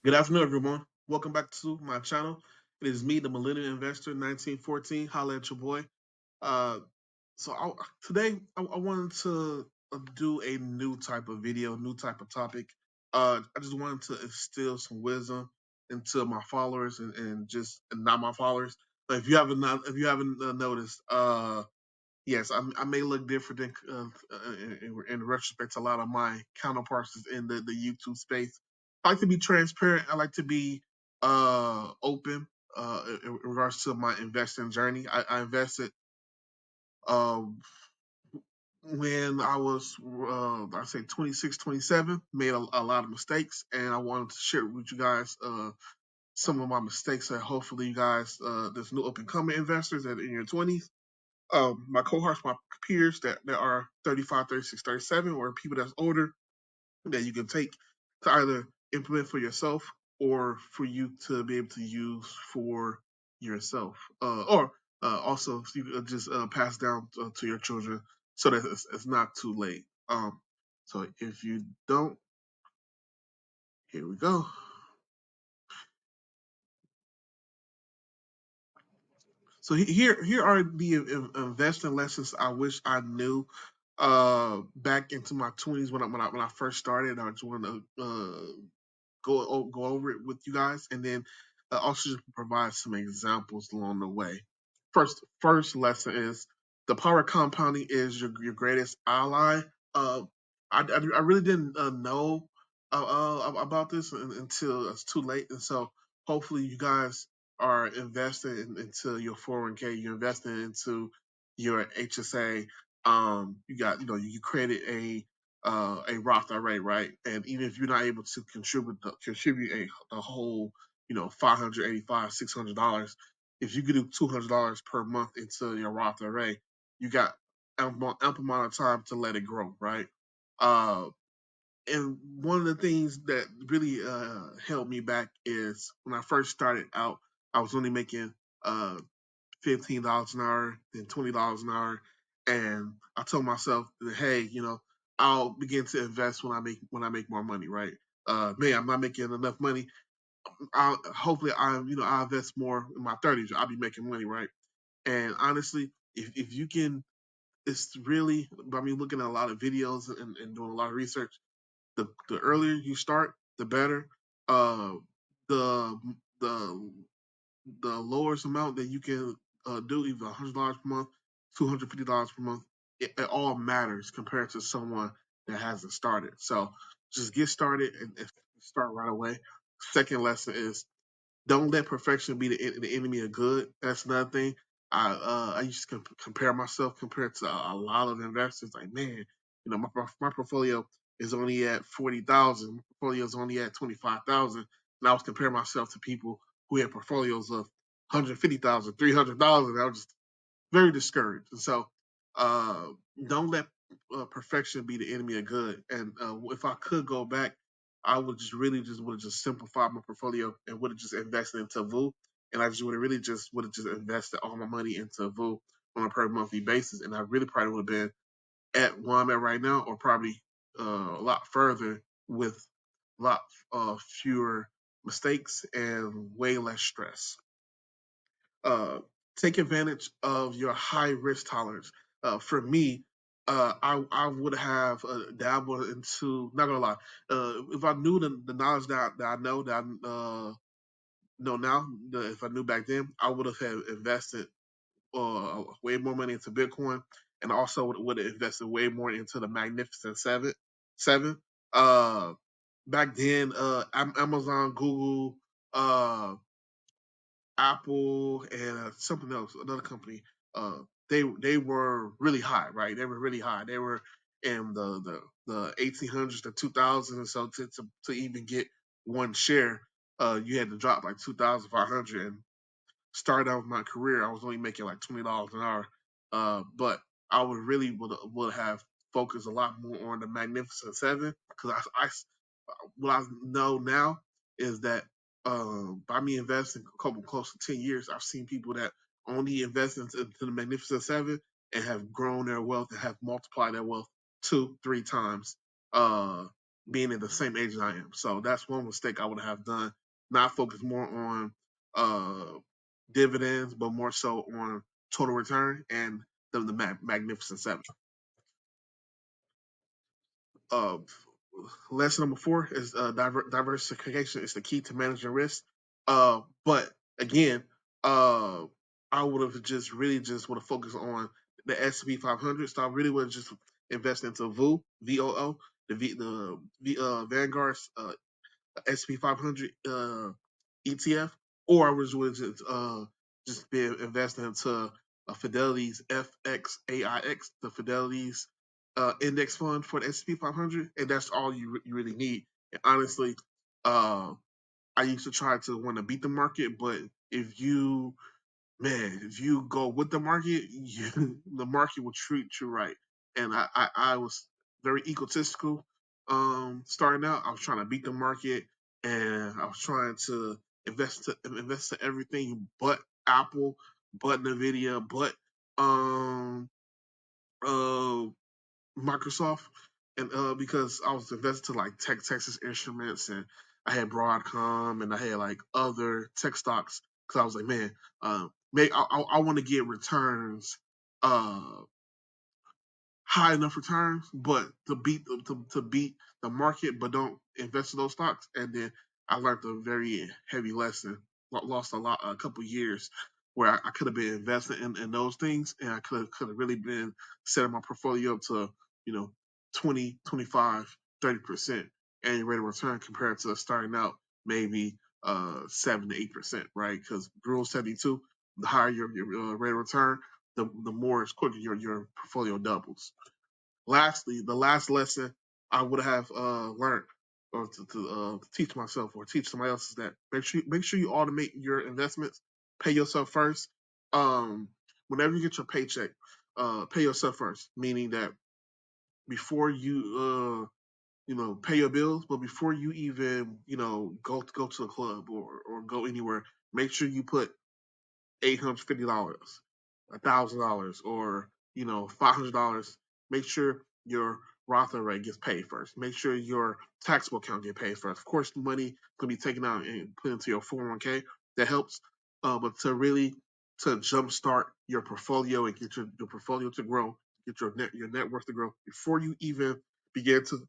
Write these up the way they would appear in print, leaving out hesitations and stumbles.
Good afternoon, everyone. Welcome back to my channel. It is me, the Millennial Investor, 1914. Holla at your boy. Uh, today, I wanted to do a new type of video, new type of topic. I just wanted to instill some wisdom into my followers and just and not my followers. But if you haven't noticed, yes, I may look different in retrospect to a lot of my counterparts in the YouTube space. I like to be transparent. I like to be open in regards to my investing journey. I invested um, when I was, I say 26, 27, made a lot of mistakes, and I wanted to share with you guys some of my mistakes that hopefully you guys, there's new up and coming investors that are in your 20s, my cohorts, my peers that are 35, 36, 37, or people that's older that you can take to either implement for yourself or for you to be able to use for yourself. Or also you can just pass down to your children so that it's not too late. So if you don't, here we go. So here are the investing lessons I wish I knew back into my 20s when I first started. I just want to go over it with you guys, and then also just provide some examples along the way. First lesson is the power of compounding is your greatest ally. Uh, I really didn't know about this until it's too late, and so hopefully you guys are investing into your 401k. You're investing into your HSA. You created a Roth IRA, right? And even if you're not able to contribute the whole, $585, $600, if you could do $200 per month into your Roth IRA, you got ample amount of time to let it grow, right? Uh, and one of the things that really held me back is when I first started out, I was only making uh, $15 an hour, then $20 an hour, and I told myself, that, hey, I'll begin to invest when I make more money, right? Man, I'm not making enough money. Hopefully, I invest more in my 30s. I'll be making money, right? And honestly, if you can, it's really, I mean, looking at a lot of videos and doing a lot of research. The earlier you start, the better. Uh, the the the lowest amount that you can do, either $100 per month, $250 per month, it all matters compared to someone that hasn't started. So just get started and start right away. Second lesson is don't let perfection be the enemy of good. That's another thing. I used to compare myself compared to a lot of investors. Like, man, my portfolio is only at 40,000. My portfolio is only at 25,000, and I was comparing myself to people who had portfolios of 150,000, 300,000. I was just very discouraged. And so, uh, don't let perfection be the enemy of good. And if I could go back, I would just really just would have just simplified my portfolio and would have just invested into VU. And I just would have just invested all my money into VU on a per monthly basis. And I really probably would have been at where I'm at right now, or probably a lot further with a lot fewer mistakes and way less stress. uh, Take advantage of your high risk tolerance. For me, I would have dabbled into, not gonna lie, if I knew the knowledge that I know that I know now, if I knew back then, I would have invested way more money into Bitcoin, and also would have invested way more into the Magnificent Seven. Seven. Uh, Back then, Amazon, Google, uh, Apple, and something else, another company. Uh, they were really high, right? They were really high. They were in the 1800s to 2000s, and so to even get one share, you had to drop like 2,500. And started out with my career, I was only making like $20 an hour. But I would have focused a lot more on the Magnificent Seven, because what I know now is that by me investing a couple close to 10 years, I've seen people that only invest into the Magnificent Seven and have grown their wealth and have multiplied their wealth two, three times. being at the same age as I am. So that's one mistake I would have done. Not focus more on dividends, but more so on total return and the Magnificent Seven. Uh, Lesson number 4 is diversification is the key to managing risk. But again, uh, I would have just really just would have focused on the S&P 500. So I really would have just invest into VOO, the Vanguard's S&P 500 ETF, or I was would just be investing into Fidelity's FXAIX, the Fidelity's index fund for the S&P 500, and that's all you really need. And honestly, uh, I used to try to want to beat the market, but if you if you go with the market, the market will treat you right. And I was very egotistical. Starting out, I was trying to beat the market, and I was trying to invest to everything but Apple, but Nvidia, but um uh Microsoft, and because I was invested to like Texas Instruments, and I had Broadcom, and I had like other tech stocks because I was like, man, I want to get returns, uh, high enough returns, but to beat the market, but don't invest in those stocks. And then I learned a very heavy lesson. Lost a couple years where I could have been investing in those things, and I could have really been setting my portfolio up to, you know, 20, 25, 30% annual rate of return compared to starting out maybe 7 to 8%, right? Because Rule 72, the higher your rate of return, the more it's quicker your portfolio doubles. Lastly, the last lesson I would have learned or to teach myself or teach somebody else is that make sure you automate your investments. Pay yourself first. Um, Whenever you get your paycheck, pay yourself first. Meaning that before you pay your bills, but before you even go to a club or go anywhere, make sure you put $850, $1,000, or $500. Make sure your Roth IRA gets paid first. Make sure your taxable account gets paid first. Of course, the money can be taken out and put into your 401k. That helps. But to jumpstart your portfolio and get your portfolio to grow, get your net worth to grow before you even begin to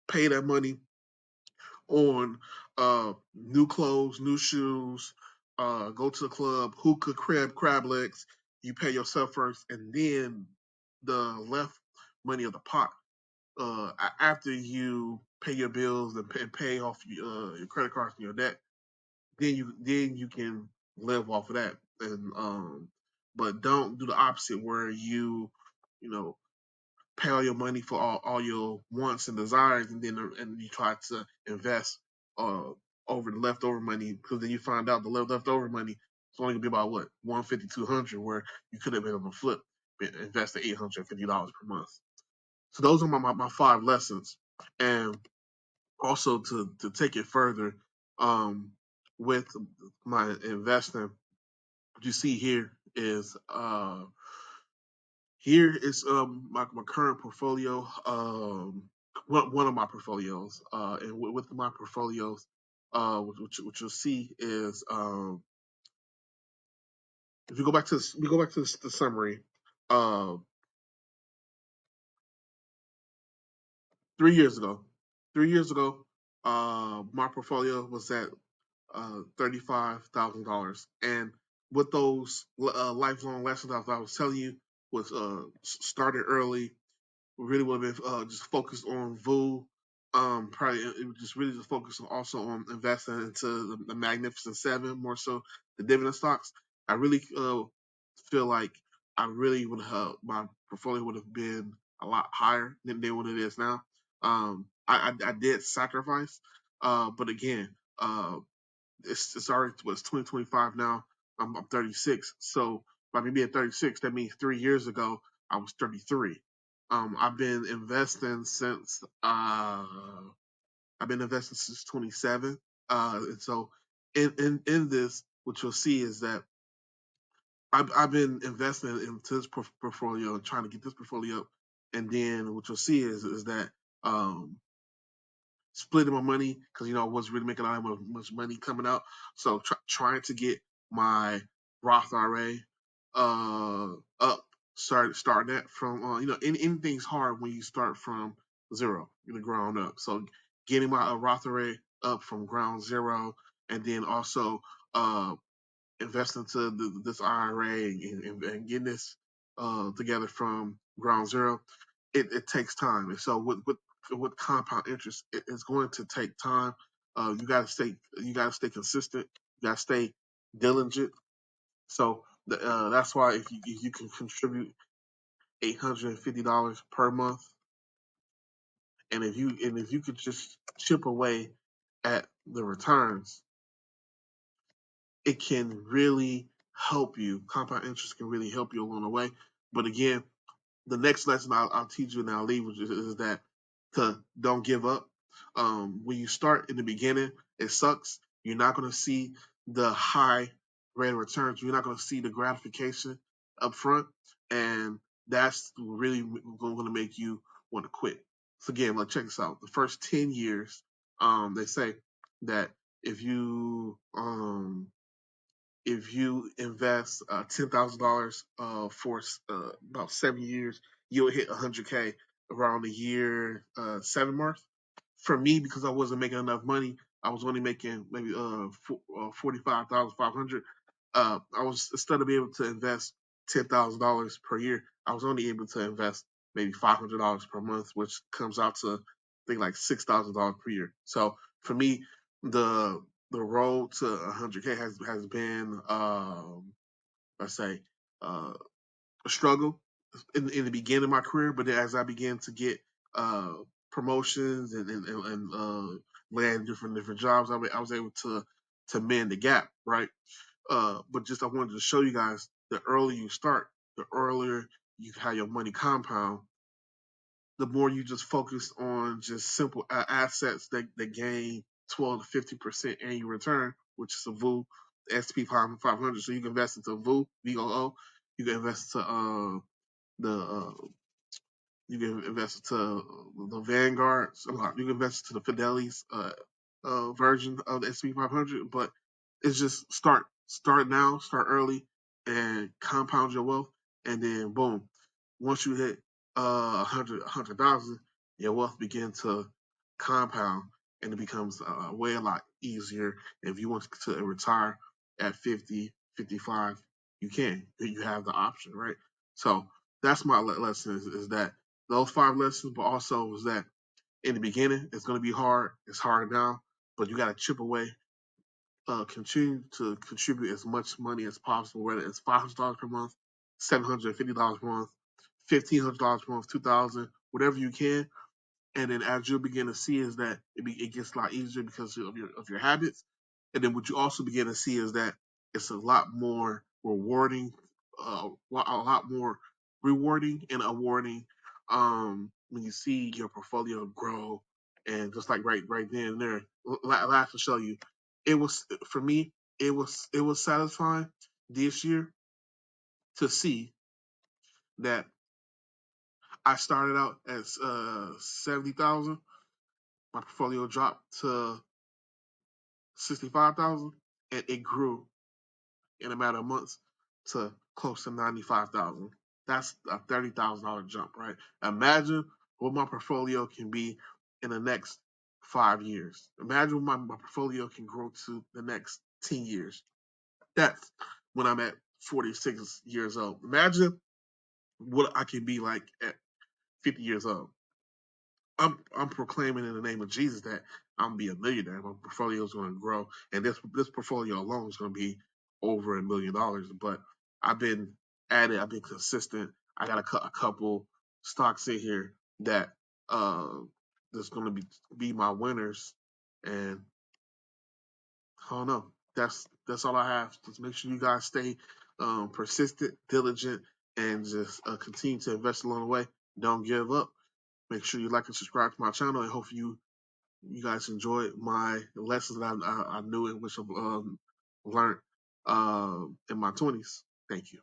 pay that money on new clothes, new shoes, go to the club, hookah, crab legs. You pay yourself first, and then the left money of the pot. After you pay your bills and pay off your credit cards and your debt, then you can live off of that. And but don't do the opposite where you know pay all your money for all your wants and desires, and you try to invest uh, over the leftover money, because then you find out the leftover money is only gonna be about what 150, 200, where you could have been able to invest the $850 per month. So those are my 5 lessons, and also to take it further, um, with my investing. What you see here is my current portfolio. One of my portfolios, and with my portfolios, what you'll see is, if you go back to the summary. uh, 3 years ago, 3 years ago, my portfolio was at $35,000, and with those lifelong lessons I was telling you, was started early. Really would have been just focused on VU. Probably it was just really just focused also on investing into the Magnificent Seven, more so the dividend stocks. I really feel like I really would have my portfolio would have been a lot higher than what it is now. I did sacrifice, but again, it's already what's 2025 now. I'm 36, so by me being 36, that means 3 years ago I was 33. I've been investing since 27. And so in this, what you'll see is that I've been investing into this portfolio and trying to get this portfolio up. And then what you'll see is that um, splitting my money because I wasn't really making all that much money coming out. So trying to get my Roth IRA up, starting that from anything's hard when you start from zero, the ground up. So getting my Roth IRA up from ground zero, and then also uh, investing into this IRA and getting this together from ground zero, it takes time. And so with compound interest, it's going to take time. You got to stay consistent. You got to stay diligent. So that's why if you can contribute $850 per month, and if you could just chip away at the returns, it can really help you. Compound interest can really help you along the way. But again, the next lesson I'll teach you and I'll leave is that to don't give up. When you start in the beginning, it sucks. You're not going to see the high rate of returns. You're not going to see the gratification up front, and that's really going to make you want to quit. So again, let's check this out. The first 10 years, they say that if you invest $10,000 for about 7 years, you'll hit 100K around the year 7 mark. For me, because I wasn't making enough money, I was only making maybe 45,500. I was instead of being able to invest $10,000 per year, I was only able to invest maybe $500 per month, which comes out to I think like $6,000 per year. So for me, the the road to 100K has been let's say uh, a struggle in the beginning of my career, but as I began to get uh, promotions and land different jobs, I was able to mend the gap, right? But just I wanted to show you guys the earlier you start, the earlier you have your money compound, the more you just focus on just simple assets that gain 12 to 50% annual return, which is a VOO, the S&P 500. So you can invest into VOO, VOO. You can invest into the you can invest into the Vanguard. You can invest into the Fidelity's version of the S&P 500. But it's just start now, start early, and compound your wealth, and then boom, once you hit 100,000, your wealth begins to compound, and it becomes way a lot easier. If you want to retire at 50, 55, you can. You have the option, right? So that's my lesson is that those 5 lessons, but also is that in the beginning it's going to be hard. It's hard now, but you got to chip away, continue to contribute as much money as possible, whether it's $500 per month, $750 per month, $1,500 per month, 2,000, whatever you can. And then as you begin to see is that it gets a lot easier because of your habits. And then what you also begin to see is that it's a lot more rewarding, a lot more rewarding and awarding when you see your portfolio grow. And just like right then and there, last to show you, it was for me. It was satisfying this year to see that I started out at 70,000. My portfolio dropped to 65,000, and it grew in a matter of months to close to 95,000. That's a $30,000 jump, right? Imagine what my portfolio can be in the next 5 years. Imagine what my portfolio can grow to the next 10 years. That's when I'm at 46 years old. Imagine what I can be like at 50 years old. I'm proclaiming in the name of Jesus that I'm gonna be a millionaire. My portfolio is going to grow, and this portfolio alone is going to be over $1 million. But I've been at it. I've been consistent. I got a couple stocks in here that uh that's going to be my winners, and I don't know. That's all I have. Just make sure you guys stay persistent, diligent, and just continue to invest along the way. Don't give up. Make sure you like and subscribe to my channel, and hopefully you guys enjoyed my lessons that I knew in which I've learned in my 20s. Thank you.